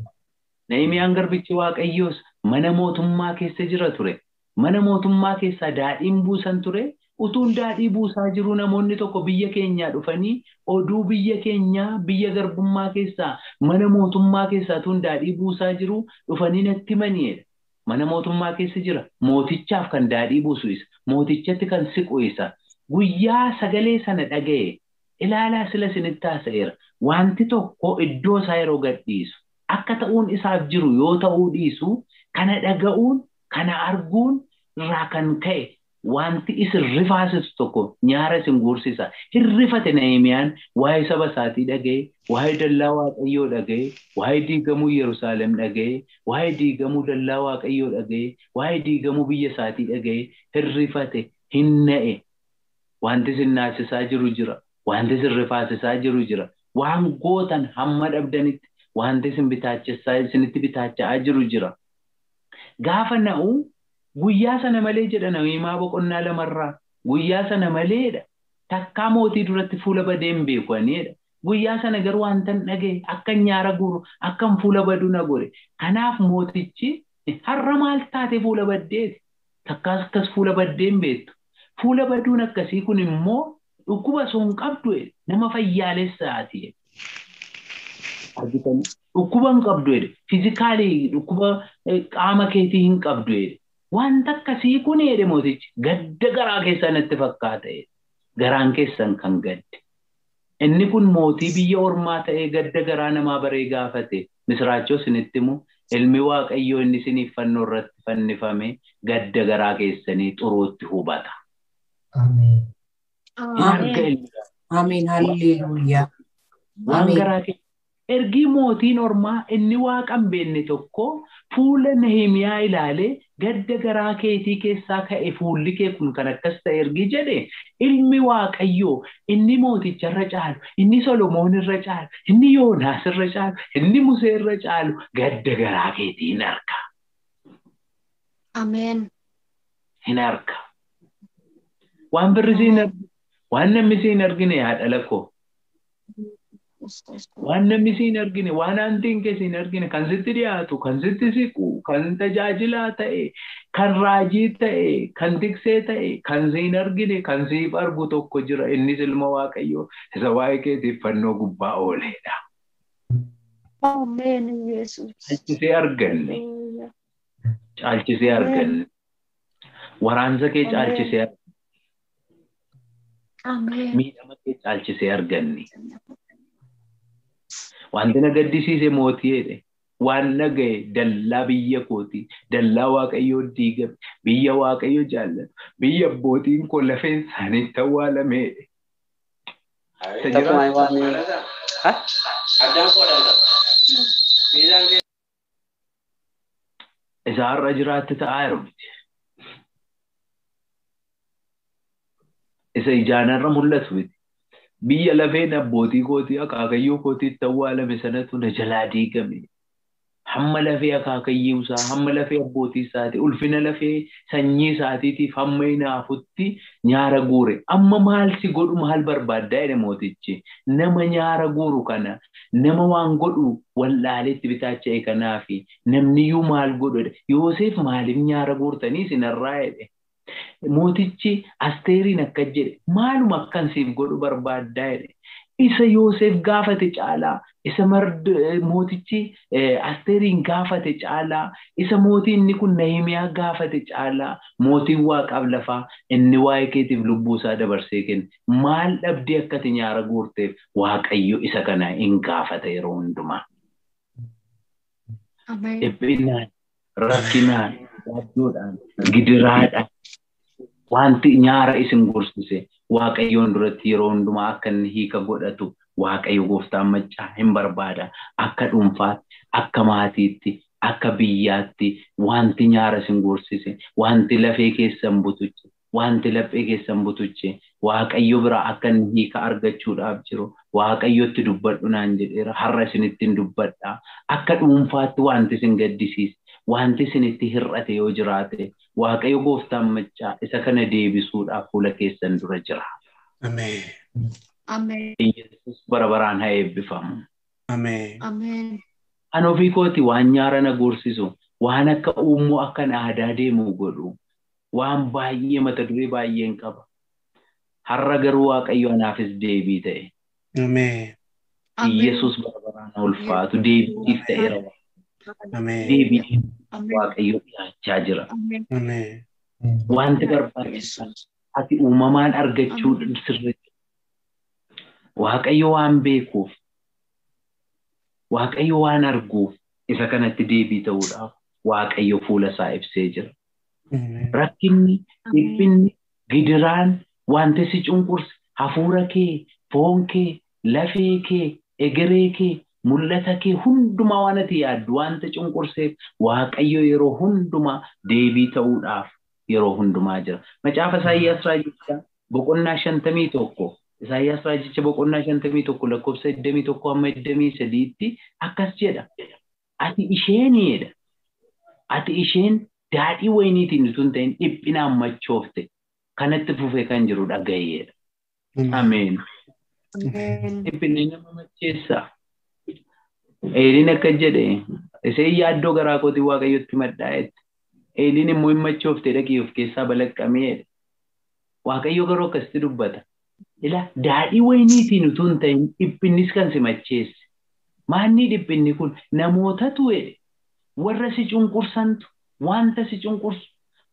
Nehemiyaan garbichi waaqayyoos mana mootummaa keessa jira ture. Mana mootummaa keessa daadhiin buusan ture. Utuun daadhii buusaa jiru namoonni tokko biyya keenyaa dhufanii oduu biyya keenyaa biyya garbummaa keessaa mana mootummaa keessaa utuun daadhii buusaa jiru dhufanii natti himaniidha. Mana mootummaa keessa jira. Mootichaaf kan daadhii buusu isa. Mootichatti kan siqu isa. Guyyaa sagalee sana dhaga'e. Ilaalaa sila sinitti haasa'eera. Wanti tokko iddoo isaa yeroo gadhiisu akka ta'uun isaaf jiru yoo ta'uu dhiisu kana dhaga'uun kana arguun irraa kan ka'e wanti isin rifaasisu tokko nyaara isin guursisa. Hirrifate Nehemiyaan waa'ee saba isaatii dhaga'e, waa'ee dallaa Waaqayyoo dhaga'e, waa'ee diigamuu Yerusaalem dhaga'e, waa'ee diigamuu dallaa Waaqayyoo dhaga'e, waa'ee diigamuu biyya isaatii dhaga'e, hirrifate hin na'e. Wanti isin naasisaa jiru jira. Wanti isin rifaasisaa jiru jira. Waan gootan hamma dhabdanitti wanti isin isinitti bitaacha'aa jiru jira. Gaafa na'u guyyaa sana malee jedha Nahimaa boqonnaa 2 guyyaa sana maleedha. Takkaa mootii duratti fuula badee hin beekanidha. Guyyaa sana garuu wantan dhaga'e akka nyaara guuru akkam fuula baduu na godhe. Kanaaf mootichi har'a maal taate fuula baddeeti. Takkaas akkas fuula baddee hin beektu. Fuula baduun akkasii kun immoo dhukkuba sun qabdu nama fayyaalessaati. Dhukkuba hin qabdu fizikaalii dhukkuba qaama keetii hin qabdu. Wanta akkasii kun mootichi gadda garaa keessaa natti fakkaata. Garaan keessan kan gadde. Inni kun mootii biyya ormaa ta'ee gadda garaa namaa baree gaafate. Misraachoo isinitti immoo ilmi Waaqayyoo inni isiniif fannoo irratti fannifame gadda garaa keessanii xuruutti hubata. Ameen. Amen. Ameen. Hallelujah. Waan garaa ergi mootiin ormaa inni waaqan beenne tokko fuula Nehemiyaa ilaalee gadda garaa keetii keessaa ka'e fuulli kee kun kan akkas ta'e ergi jedhe ilmi waaqayyoo inni mooticha irra caalu inni Solomoon irra caalu inni Yoonaas irra caalu inni Musee irra caalu gadda garaa keetii hin arga. Amen. Hin arga. Waan birrisiin waan namni siin argine haadha lakkoo. Waan namni siin argine waan aantiin kee siin argine kan sitti dhiyaatu kan sitti siqu kan tajaajilaa ta'e kan raajii ta'e kan tiksee ta'e kan siin argine kan siif argu tokko jira innis ilma waaqayyoo isa waa'ee keetiif fannoo gubbaa ooledha. Amen. Yesus. Caalchisee arganne. Caalchisee arganne. Waraansa kee caalchisee arganne. Amen. Miidhama kee caalchisee arganne. Wanti na gaddisiise mootii jedhe waan nagaye dallaa biyya kooti dallaa waaqayyoo diigame biyya waaqayyoo jaallatu biyya abbootiin koo lafeen isaaniitti awwaalame. Isa har'a jiraatti ta'aa jiru miti. Isa ijaanarra mul'atu miti. Biyya lafeen abbootii kootii akaakayyuu kootiitti awwaalame sanatu na jalaa diigame. Hamma lafee akaakayyuu isaa hamma lafee abbootii isaati ulfina lafee sanyii isaatiitiif hamma hinaafutti nyaara guure. Amma maal si godhu maal barbaaddaa jedhe mootichi. Nama nyaara guuru kana nama waan godhu wallaaleetti bitaacha'e kanaafi namniyyuu maal godhu Yoosef maaliif nyaara guurtanii sinarraa jedhe. Mootichi Asteeriin akka jedhe maaluma akkan siif godhu barbaaddaa jedhe. Isa Yoosef gaafate caalaa isa mootichi Asteeriin gaafate caalaa isa mootiin inni kun Nehemiyaa gaafate caalaa mootiin waaqaaf lafaa inni waa'ee keetiif lubbuu isaa dabarsee kenne maal dhabdee akkati nyaara guurteef waaqayyo isa kana hin gaafata yeroo hundumaa. Dhiphinaan rakkinaan gaaddoodhaan gidiraadhaan wanti nyaara isin gursise waaqayyoon duratti yeroo hundumaa akka inni hiika godhatu waaqayyo gooftaan maccaa hin barbaada. Akka dhuunfaatti akka maatiitti akka biyyaatti wanti nyaara isin gursise wanti lafee keessan butuche wanti laphee keessan butuche waaqayyo biraa akka inni hiika argachuudhaaf jiru waaqayyotti dubbadhu naan jedheera har'a isinittiin dubbadhaa. Akka dhuunfaatti wanti isin gaddisiise wanti isinitti hir'ate yoo jiraate waaqayyo gooftaan maccaa isa kana deebisuudhaaf fuula keessan dura jira. Amen. Amen. Yesus bara baraan haa eebbifamu. Amen. Amen. Ani ofii kooti waan nyaara na gursisu waan akka uumuu akkan aadaa deemu godhu waan baay'ee mata duree baay'een qaba. Har'a garuu waaqayyo anaafis deebii ta'e. Amen. Yesus bara baraan ulfaatu deebiif ta'eera. Amen. Deebii waaqayyo dhiyaachaa jira. Amen. Wanti barbaachisan ati uumamaan argachuu sirriitti. Waaqayyo waan beekuuf waaqayyo waan arguuf isa kanatti deebii ta'uudhaaf waaqayyo fuula isaa ibsee jira. Rakkinni dhiphinni gidiraan wanti si cunqurse hafuura kee foon kee lafee kee egeree kee mul'ata kee hundumaa waan ati yaaddu wanta cunqurseef waaqayyo yeroo hundumaa deebii ta'uudhaaf yeroo hundumaa jira. Macaafa Isaayyaas raajicha boqonnaa 51 Isaayyaas raajicha boqonnaa 51 lakkoofsa 21 amma 23tti akkas jedha. Ati isheenidha. Ati isheen daadhii wayiniitiin utuu hin ta'in dhiphinaan machoofte kanatti fufee kan jiru dhagayeedha. Ameen. Dhiphinni nama macheessa. Eeliin akka jedhe isee yaaddoo garaa kootii waaqayyotti maddaa'etti. Eeliin immoo hin machoofte dhaqii of keessaa balaqqameedha. Waaqayyo garuu akkasitti dubbata. Ila daadhii wayiniitiin utuu hin ta'in dhiphinnis kan si macheesse. Maanni dhiphinni kun namootatu warra si cunqursantu wanta si cunqursu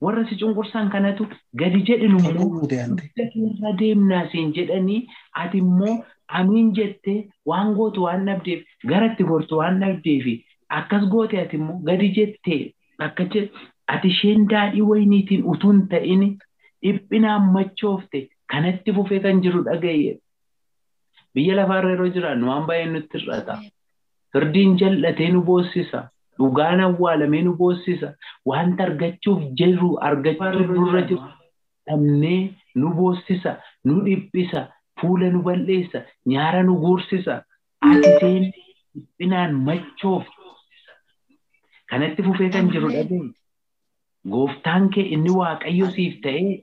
warra si cunqursan kanatu gadi jedhinu immoo irra deemnaa siin jedhanii ati immoo amiin jettee waan gootu waan dhabdeef garatti gortu waan dhabdeefi akkas goote ati immoo gadi jettee akka ati isheen daadhii wayiniitiin utuu hin ta'in dhiphinaan machoofte kanatti fufee kan jiru dhagaye. Biyya lafaarra yeroo jiraannu waan baay'ee nutti hir'ata. Firdiin jal'atee nu boossisa. Dhugaan awwaalamee nu boossisa. Wanta argachuuf jirru argachuuf durra jiru dhabnee nu boossisa. Nu dhiphisa. Fuula nu balleessa. Nyaara nu guursisa. Ati seen dhiphinaan machoof. Kanatti fufee kan jiru dhabe. Gooftaan kee inni Waaqayyo siif ta'ee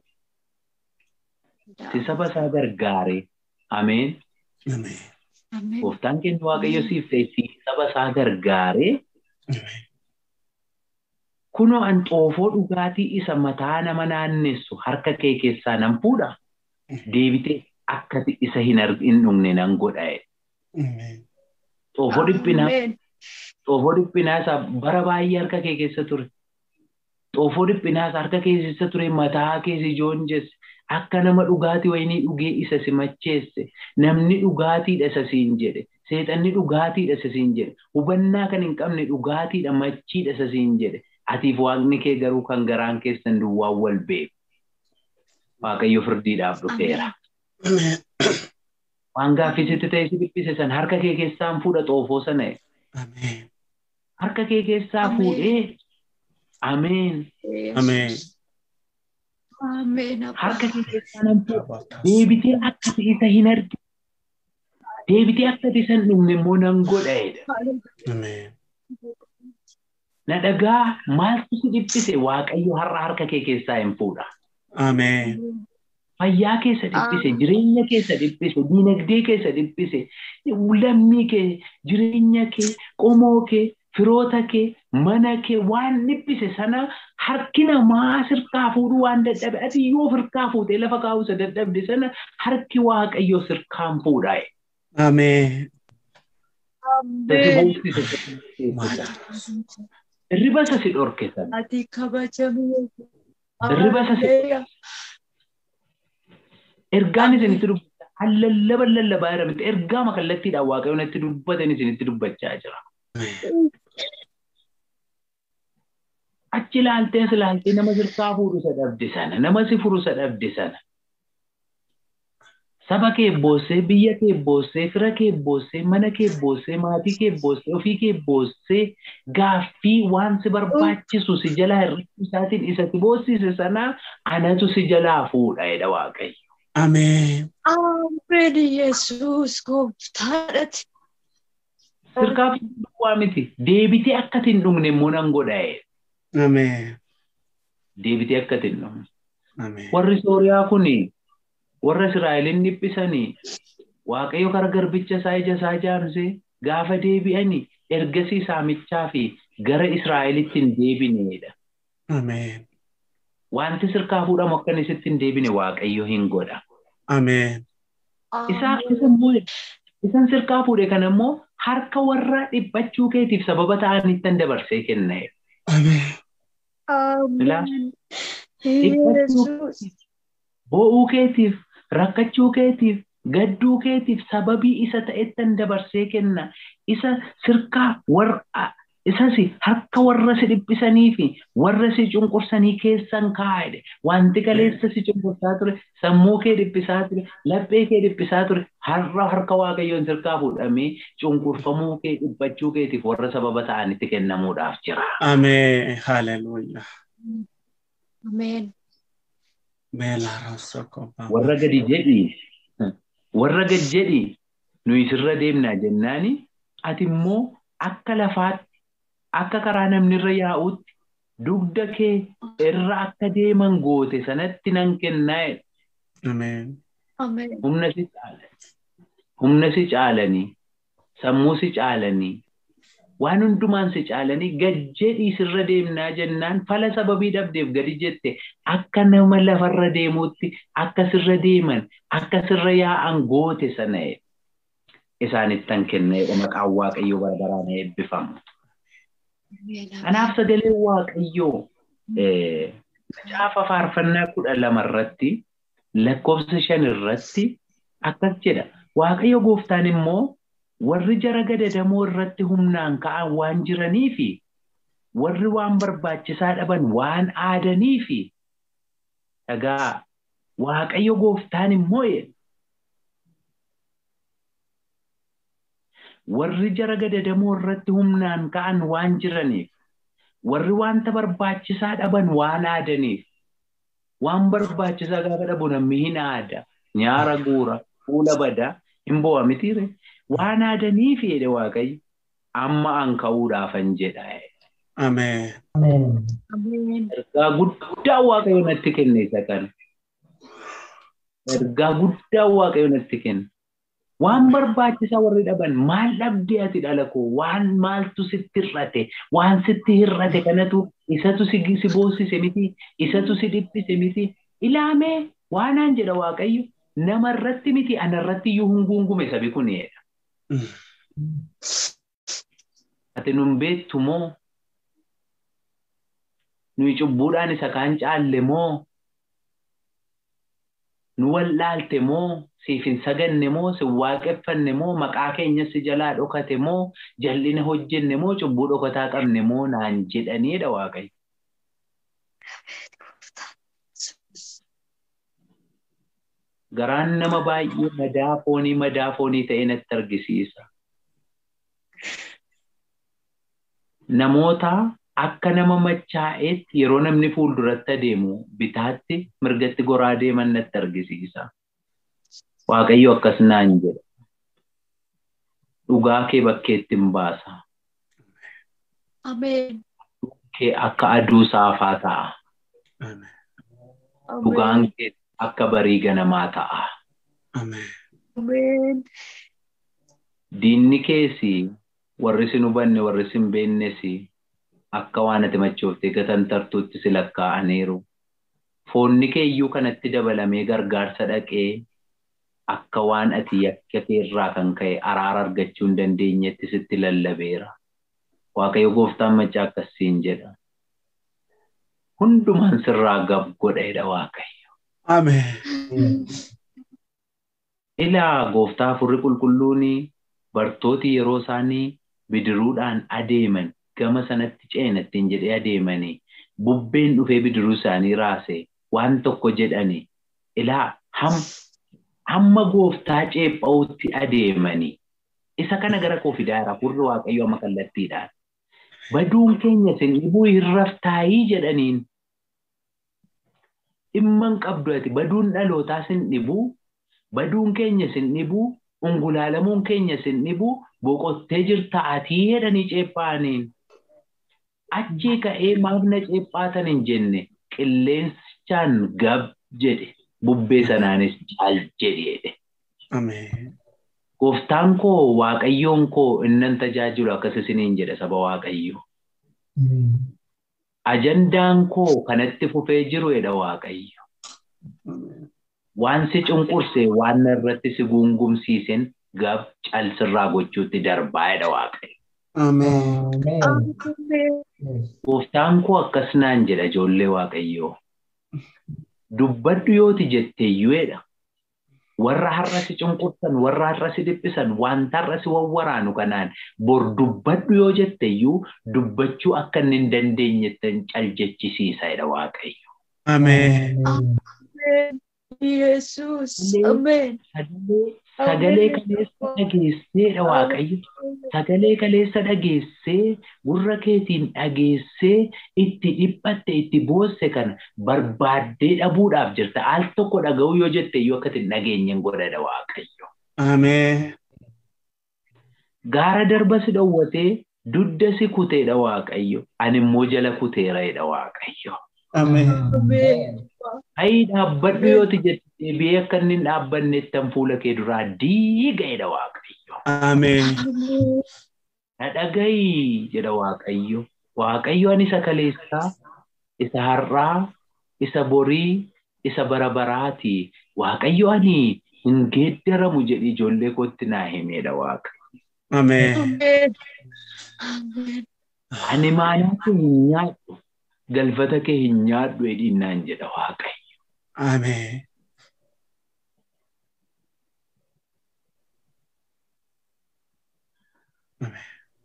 si saba isaa gargaare. Ameen. Gooftaan kee inni Waaqayyo siif ta'ee si saba isaa gargaare. Kunoo an xoofoo dhugaatii isa mataa nama naannessu harka kee keessaa nan fuudha. Deebitee akkati isa hin dhugne nan godha. Xoofoo dhiphinaa isa bara baay'ee harka kee keessa ture. Xoofoo dhiphinaa isa harka kee keessa ture mataa keessa joonjesse. Akka nama dhugaatii wayinii dhugee isa si macheesse. Namni dhugaatiidha isa siin jedhe. Seexanni dhugaatiidha isa siin jedhe. Hubannaa kan hin qabne dhugaatiidha machiidha isa siin jedhe. Atiif Waaqni kee garuu kan garaan keessan duwwaa wal beeku. Waaqayyo firdiidhaaf dhufeera. Waan gaaffii sitti ta'e si dhiphise san harka kee keessaan fuudha xoofoo sana. Harka kee keessaa fuudhee. Ameen. Harka kee keessaa nan fuudha. Deebitee akkati isa hin argine. Deebitee akkati isa hin dhugne immoo nan godhaedha. Na dhagaa maaltu si dhiphise Waaqayyo har'a harka kee keessaa hin fuudha. Fayyaa keessa dhiphise, jireenya keessa dhiphise, diinagdee keessa dhiphise, lammii kee, jireenya kee, qomoo kee, firoota kee, mana kee waan dhiphise sana harki namaa sirkaa fuudhuu waan dadhabe ati yoo firkaa fuutee lafa kaa'uusa dadhabde sana harki Waaqayyo sirkaan fuudha. Ameen. Riba isa si dhorkesan. Ati kabajamuu. Riba isa si ergaan isinitti dubbata. Lallabaa jira miti. Ergaama kallattiidhaan Waaqayyoon itti dubbatan isinitti dubbachaa jira. Achi ilaaltee nama sirkaa fuudhu isa dhabde sana. Nama si furu isa dhabde sana. Saba kee boossee, biyya kee boossee, fira kee boossee, mana kee boossee, maatii kee boossee, ofii kee boossee gaaffii waan si barbaachisu si jalaa hir'isuu isaatiin isa si boossise sana anatu si jalaa fuudha jedha Waaqayyo. Ameen. Ameen Yesuus gooftaadhaati. Sirkaa fuudhuu miti. Deebitee akkati hin dhugne immoo nan godha. Ameen. Deebitee akkati hin dhugne. Ameen. Warri Sooriyaa kuni warra Israa'elin dhiphisanii Waaqayyo kara garbicha isaa ija isaa jaamsee gaafa deebi'anii ergasii saamichaa fi gara Israa'elitti hin deebineedha. Ameen. Wanti sirkaa fuudhamu akka isitti hin deebine Waaqayyo hin godha. Ameen. Isan sirkaa fuudhe kana immoo harka warra dhiphachuu keetiif sababa ta'anitti dabarsee kenna. Ameen. Bo'uu keetiif, rakkachuu keetiif, gadduu keetiif sababii isa ta'ettan dabarsee kenna. Isa sirkaa isasi harka warra si dhiphisanii fi warra si cunqursanii keessan kaa'edhe. Wanti kaleessa si cunqursaa ture, sammuu kee dhiphisaa ture, laphee kee dhiphisaa ture, harka Waaqayyoon sirkaa fuudhamee cunqurfamuu kee dhiphachuu keetiif warra sababa ta'anitti kennamuudhaaf jira. Ameen. Hallelujah. Ameen. Warra gadi jedhi nuyi sirra deemnaa jennaani ati immoo akka lafaatti akka karaa namni irra yaa'utti dugda kee irra akka deeman goote sanatti nan kennaa. Ameen. Humna si caalanii sammuu si caalanii waan hundumaan si caalanii gad jedhii sirra deemnaa jennaan fala sababii dhabdeef gadi jette akka nama lafarra deemuutti akka sirra deeman akka sirra yaa'an goote sana isaanittan kennee maqaan Waaqayyoo barbaraan eebbifamu. Kanaaf sagalee Waaqayyoo Macaafa faarfannaa 12 irratti lakkoofsa 5 irratti akkas jedha. Waaqayyo gooftaan immoo warri jara gadadamoo irratti humnaan ka'an waan jiranii fi warri waan barbaachisaa dhaban waan aadanii fi dhagaa Waaqayyo gooftaan immoo warri jara gadadamoo irratti humnaan ka'an waan jiraniif warri wanta barbaachisaa dhaban waan aadaniif waan barbaachisaa gaafa dhabu namni hin aada nyaara guura fuula bada hin bo'aa mitiire waan aadaniif jedhe Waaqayyo amma an ka'uudhaafan jedha. Ameen. Ameen. Ergaa guddaa Waaqayyo natti kenne isa kana. Ergaa guddaa Waaqayyo natti kenne. Waan barbaachisaa warri dhaban maal dhabdee ati dhala koo waan maaltu sitti hir'ate waan sitti hir'ate kanatu isatu si boosise miti isatu si dhiphise miti ilaamee waanaan jedha Waaqayyo nama irratti miti ana irratti iyyuu hunguungume sabi kun jedha. Ati nun beektu moo nuyi cubbuudhaan isa kaan caalle moo nu wallaalte moo siif hin saganne moo si waaqeffanne moo maqaa keenya si jalaa dhokate moo jallina hojjenne moo cubbuu dhokataa qabne moo naan jedhaniidha Waaqayyo. Garaan nama baay'ee madaa foonii ta'e natti argisiisa. Namoota akka nama machaa'eetti yeroo namni fuulduratti adeemu bitaatti mirgatti goraa deeman natti argisiisa. Waaqayyo akkas naan jedha. Dhugaa kee bakkeetti hin baasa. Ameen. Kee akka aduu saafaa ta'a. Dhugaan kee akka barii ganamaa ta'a. Ameen. Diinni keesi warri sin hubanne warri sin beennesi akka waan ati machooftee gatan tartuutti si lakkaa'aniiru. Foonni kee iyyuu kanatti dabalamee gargaarsa dhaqee akka waan ati yakkate irraa kan ka'e araara argachuu hin dandeenyetti sitti lallabeera. Waaqayyo gooftaan machaa akkasiin jedha. Hundumaan sirraa gab godheedha Waaqayyo. Ameen. Ilaa gooftaa Hafuurri Qulqulluun bartooti yeroo isaanii bidiruudhaan adeeman gama sanatti ceenattiin jedhee adeemanii bubbeen dhufee bidiruu isaanii raase waan tokko jedhanii ilaa hamma gooftaa ceepha'utti adeemanii isa kana gara koo fidaara Hafuurri Waaqayyo amma kallattiidhaan baduun keenya sin dhibuu hin raftaayii jedhaniin dhimman qabdu ati baduun dhalootaa sin dhibuu baduun keenya sin dhibuu ungulaalamuun keenya sin dhibuu boqottee jirta ati jedhanii ceephaaniin achii ka'ee maaf na ceephaatan hin jenne qilleensichaan gab jedhe bubbee sanaanis caal jedhe. Ameen. Gooftaan koo Waaqayyoon koo innan tajaajilu akkas isiniin jedha saba Waaqayyo. Ajandaan koo kanatti fufee jiru jedha Waaqayyo. Waan si cunqurse waan irratti si gungumsiisen gab calsirraa gochuutti darbaa jedha Waaqayyo. Ameen. Gooftaan koo akkas naan jedha ijoollee Waaqayyoo. Dubbadhu yooti jetteeyyuu jedha. Warra har'a si cunqursan, warra har'a si dhiphisan, wanta har'a si wawwaraanu kanaan bor dubbadhu yoo jetteeyyuu dubbachuu akka inni hin dandeenyettan caljechisiisa jedha Waaqayyo. Ameen. Ameen. Yesus. Ameen. Sagalee kaleessa dhageesseedha Waaqayyo. Sagalee kaleessa dhageessee gurra keetiin dhageessee itti dhiphatte itti boosse kana barbaaddee dhabuudhaaf jirta. Al tokko dhaga'uu yoo jette iyyuu akka hin dhageenyen godhadha Waaqayyo. Ameen. Gaara darba si dhowwatee dudda si kuteedha Waaqayyo. Ani immoo jala kuteeradha Waaqayyo. Ameen. Ayi dhaabbadhu yooti jettee biyya akka inni hin dhaabbanneettan fuula kee duraa diigaedha Waaqayyo. Ameen. Na dhagayi jedha Waaqayyo. Waaqayyo ani isa kaleessaa, isa har'aa, isa borii, isa bara baraati. Waaqayyo ani hin geeddaramu jedhi ijoollee kootti naa himeedha Waaqayyo. Ameen. Ameen. Ani maanaatti hin nyaadhu. Galfata kee hin nyaadhu edhinnaan jedha Waaqayyo. Ameen.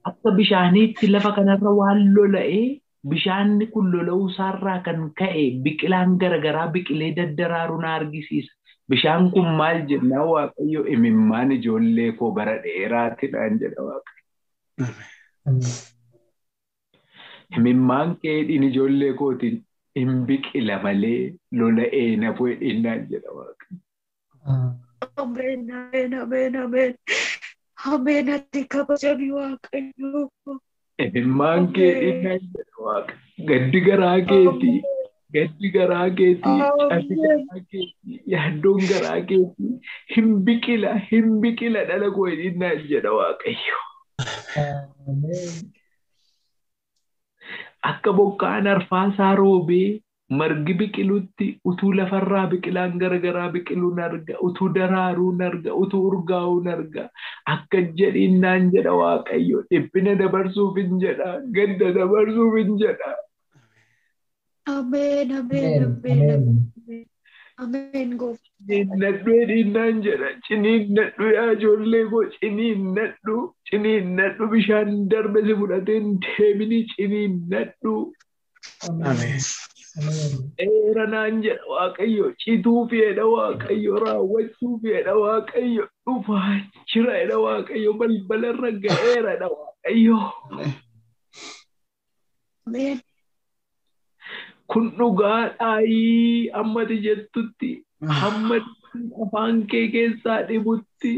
Akka bishaaniitti lafa kanarra waan lola'ee bishaanni kun lola'uu isaarraa kan ka'e biqilaan garagaraa biqilee daddaraaru na argisiisa. Bishaan kun maal jenna Waaqayyo imimmaan ijoollee koo bara dheeraatidhaan jedha Waaqayyo. Imimmaan kee dhin ijoollee kootiin hin biqila malee lola'ee na bu'edhinnaan jedha Waaqayyo. Amen, amen, amen, amen. Amen, ati kabajami Waaqayyo. Imimmaan kee dhinnaan jedha Waaqayyo. Gaddi garaa keetii. Gaddi garaa keetii. Cafi garaa keetii. Yaaddoon garaa keetii. Hin biqila dhala koo dhinnaan jedha Waaqayyo. Akka bokkaan arfaasaa roobee margi biqilutti utuu lafarraa biqilaan garagaraa biqiluun arga, utuu daraaruun arga, utuu urgaa'uun arga. Akka jedhinnaan jedha Waaqayyo. Dhiphina dabarsuuf hin jedha, gadda dabarsuuf hin jedha. Amen, amen, amen, amen. Ciniinnadhu hedhinnaan jedha. Ciniinnadhu yaa ijoollee koo ciniinnadhu bishaan darbe si fudhateen deemini ciniinnadhu. Amen. Dheeranaan jedha Waaqayyo. Cituu fedha Waaqayyo. Raawwachuu fedha Waaqayyo. Dhufaa jira jedha Waaqayyo. Balbalarra ga'eera jedha Waaqayyo. Amen. Kun dhugaadhaayii ammati jettutti hamma afaan kee keessaa dhibutti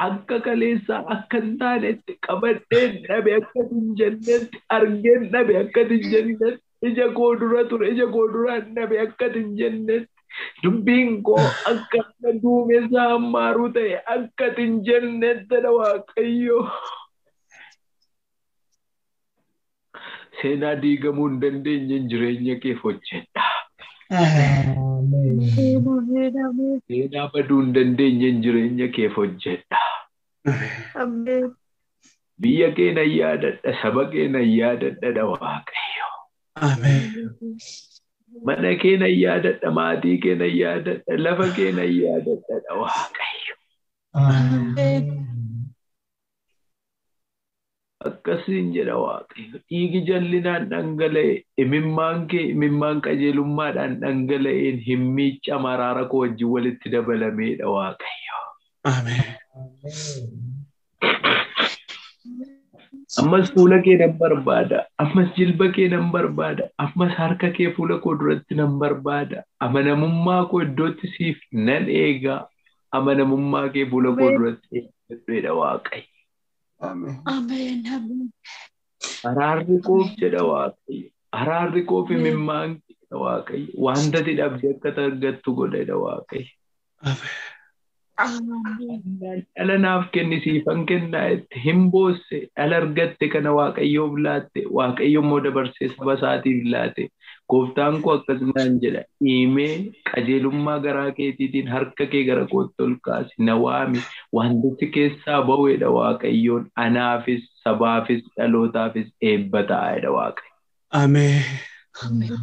akka kaleessaa akka hin taanetti qabadheen dhabe akka hin jennetti argeen dhabe akka hin jennetti ija koo dura ture ija koo duraan dhabe akka hin jennetti dubbiin koo akka duumessa hammaaru ta'e akka hin jennetti dha Waaqayyo. Seenaa diigamuu hin dandeenye jireenya keef hojjedha. Seenaa baduu hin dandeenye jireenya keef hojjedha. Biyya kee nan yaadadha, saba kee nan yaadadha dha Waaqayyo. Mana kee nan yaadadha, maatii kee nan yaadadha, lafa kee nan yaadadha dha Waaqayyo. Akkasiin jedha Waaqayyo. Dhiigi jallinaan dhangala'e imimmaan kee imimmaan qajeelummaadhaan dhangala'een hin miicama araara koo wajjin walitti dabalameedha Waaqayyo. Ammas fuula kee nan barbaada. Ammas jilba kee nan barbaada. Ammas harka kee fuula koo duratti nan barbaada. Amanamummaa koo iddootti siif nan eega. Amanamummaa kee fuula koo duratti eeggadheedha Waaqayyo. Amen, amen. Araarri koof jedha Waaqayyo. Araarri koof imimmaan jedha Waaqayyo. Wanta ati dhabde akka argattu godhedha Waaqayyo. Dhala naaf kenni siifan kennaa itti hin boosse dhala argatte kana Waaqayyoof laatte Waaqayyo immoo dabarsee saba isaatiif laate. Gooftaan koo akkasumaan jedha dhiimee qajeelummaa garaa keetiitiin harka kee gara kootti ol kaasi na waami wantichi keessaa ba'uudha Waaqayyoon anaafis sabaafis dhalootaafis eebba ta'aadha Waaqayyo. Amen. Amen.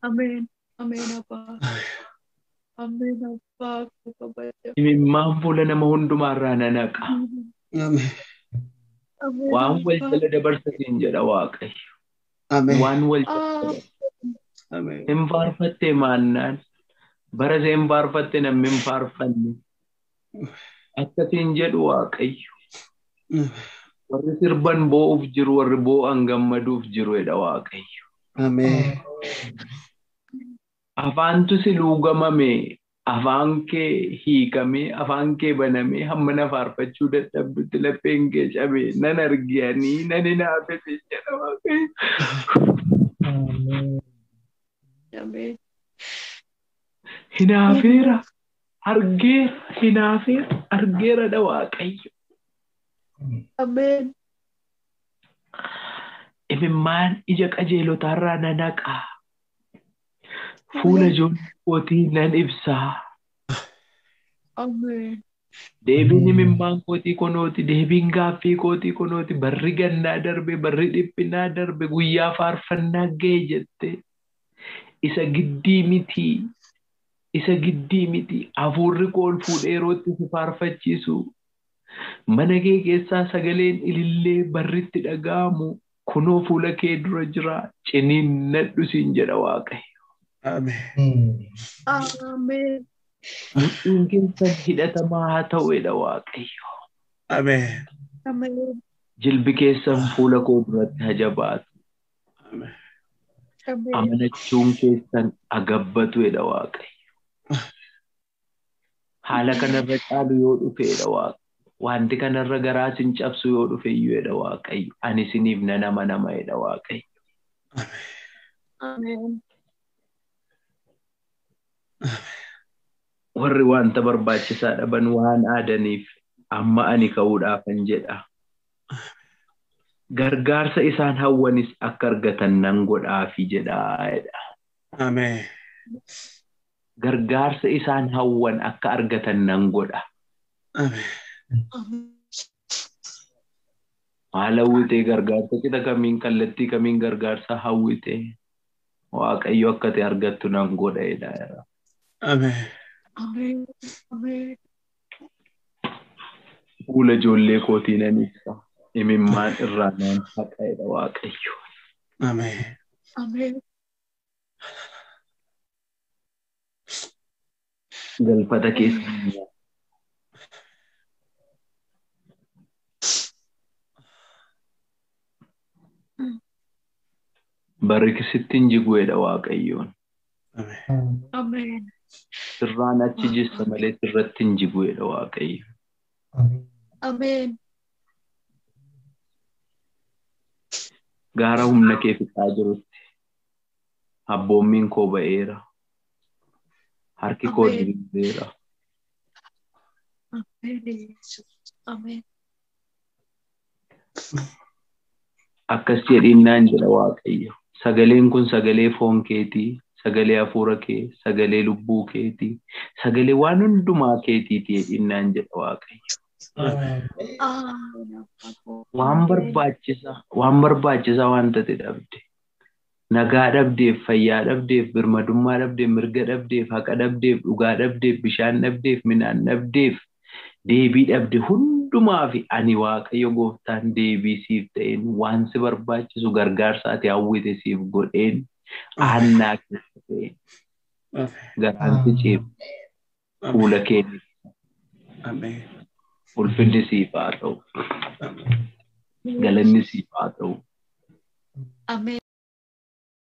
Amen. Amen Abbaa. Amen Abbaa. Imimmaan fuula nama hundumaarraa na naqa. Amen. Waan wal jala dabarsasiin jedha Waaqayyo. Amen. Waan wal jala Amen. hin faarfatte maannaan bara isheen faarfatte namni hin faarfanne akkasiin jedhu Waaqayyo. Warri sirban boo'uuf jiru warri boo'an gammaduuf jiru jedha Waaqayyo. Amen. Afaantu si luugamame afaan kee hiikamee afaan kee banamee hamma na faarfachuu dadhabdutti lapheen kee cabee nan arganii nan hinaafete jedha Waaqayyo. Amen. Hinaafeera argeera dha Waaqayyo. Amen. Imimmaan ija qajeelotaarraa na naqa. Fuula ijoollee kootii nan ibsaa. Amen. Deebiin imimmaan kootii kunooti, deebiin gaaffii kootii kunooti, barri gannaa darbe, barri dhiphinaa darbe, guyyaa faarfannaa ga'e jette. Isa giddii miti, hafuurri koo ol fuudhee yerootti si faarfachiisu. Mana kee keessaa sagaleen ilillee barritti dhaga'amu kunoo fuula kee dura jira, ciniinnadhu siin jedha Waaqayyo. Amen. Amen. Mudhiin keessan hidhatamaa haa ta'uudha Waaqayyo. Ameen. Amen. Jilbi keessan fuula koo duratti haa jabaatu. Ameen. Amen. Amanachuun keessan agabbatuudha Waaqayyo. Haala kanarra caalu yoo dhufeedha Waaqayyo. Wanti kanarra garaa sin cabsu yoo dhufe iyyuudha Waaqayyo. Ani isiniif nan amanamaadha Waaqayyo. Amen. Warri wanta barbaachisaa dhaban waan aadaniif amma ani ka'uudhaafan jedha. Gargaarsa isaan hawwanis akka argatan nan godhaafi jedhaadha. Ameen. Gargaarsa isaan hawwan akka argatan nan godha. Ameen. Maal hawwite gargaarsa kita kamiin kallattii kamiin gargaarsa hawwite Waaqayyo akka ta'e argattu nan godhaadha. Ameen. Amen. Amen. Fuula ijoollee kootii nan ibsa. Imimmaan irraa nan haqaadha Waaqayyo. Ameen. Amen. Galfata keessa barikisittiin jiguudha Waaqayyoon. Ameen. Amen. Sirraan achi jissa malee sirratti hin jiguudha Waaqayyo. Amen. Gaara humna kee fixaa jirutti abboommiin koo ba'eera. Harki koo diriireera. Amen. Amen. Akkas jedhinnaan jedha Waaqayyo. Sagaleen kun sagalee foon keetii, sagalee hafuura kee, sagalee lubbuu keetii, sagalee waan hundumaa keetiiti jedhinnaan jedha Waaqayyo. Waan barbaachisaa waan ta'e dhabde. Nagaa dhabdeef, fayyaa dhabdeef, birmadummaa dhabdeef, mirga dhabdeef, haqa dhabdeef, dhugaa dhabdeef, bishaan dhabdeef, midhaan dhabdeef, deebii dhabde hundumaa fi ani Waaqayyo gooftaan deebii siif ta'een waan si barbaachisu gargaarsa ati hawwite siif godheen aannaa keessa ta'een garaan si ceefu fuula keenya. Ameen. Ulfinni siif haa ta'u. Galanni siif haa ta'u. Amen.